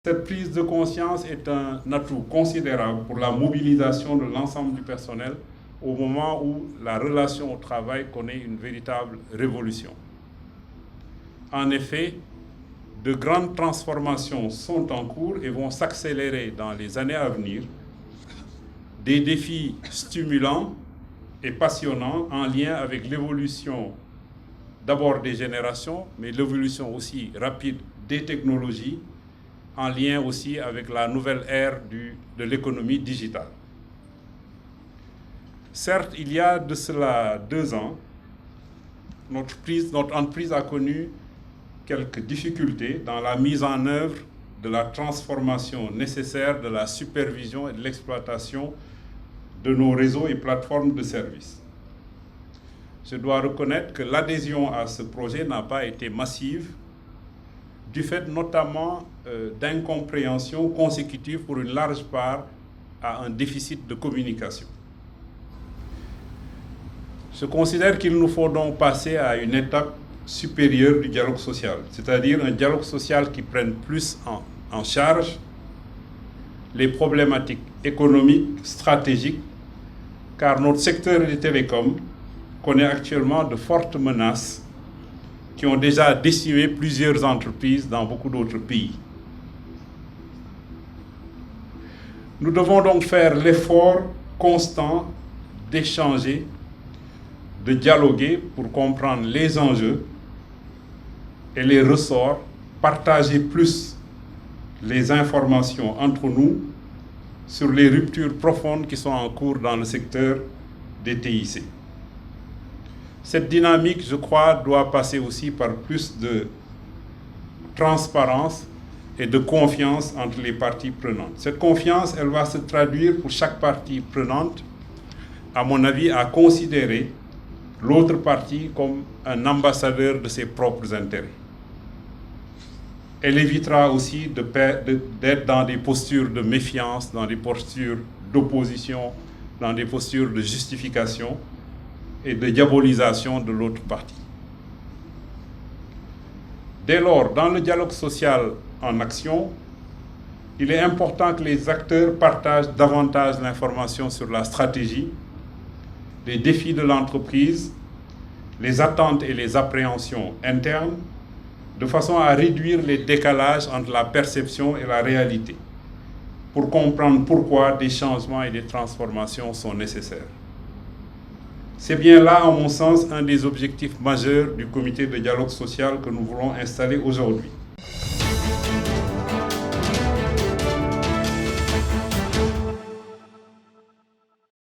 Cette prise de conscience est un atout considérable pour la mobilisation de l'ensemble du personnel au moment où la relation au travail connaît une véritable révolution. En effet, de grandes transformations sont en cours et vont s'accélérer dans les années à venir. Des défis stimulants et passionnants en lien avec l'évolution d'abord des générations, mais l'évolution aussi rapide des technologies, en lien aussi avec la nouvelle ère de l'économie digitale. Certes, il y a de cela 2 ans, notre entreprise a connu quelques difficultés dans la mise en œuvre de la transformation nécessaire de la supervision et de l'exploitation de nos réseaux et plateformes de services. Je dois reconnaître que l'adhésion à ce projet n'a pas été massive, du fait notamment d'incompréhension consécutive pour une large part à un déficit de communication. Je considère qu'il nous faut donc passer à une étape supérieure du dialogue social, c'est-à-dire un dialogue social qui prenne plus en charge les problématiques économiques, stratégiques, car notre secteur des télécoms connaît actuellement de fortes menaces qui ont déjà décimé plusieurs entreprises dans beaucoup d'autres pays. Nous devons donc faire l'effort constant d'échanger, de dialoguer pour comprendre les enjeux et les ressorts, partager plus les informations entre nous sur les ruptures profondes qui sont en cours dans le secteur des TIC. Cette dynamique, je crois, doit passer aussi par plus de transparence et de confiance entre les parties prenantes. Cette confiance, elle va se traduire pour chaque partie prenante, à mon avis, à considérer l'autre partie comme un ambassadeur de ses propres intérêts. Elle évitera aussi d'être dans des postures de méfiance, dans des postures d'opposition, dans des postures de justification et de diabolisation de l'autre partie. Dès lors, dans le dialogue social en action, il est important que les acteurs partagent davantage l'information sur la stratégie, les défis de l'entreprise, les attentes et les appréhensions internes, de façon à réduire les décalages entre la perception et la réalité, pour comprendre pourquoi des changements et des transformations sont nécessaires. C'est bien là, à mon sens, un des objectifs majeurs du comité de dialogue social que nous voulons installer aujourd'hui.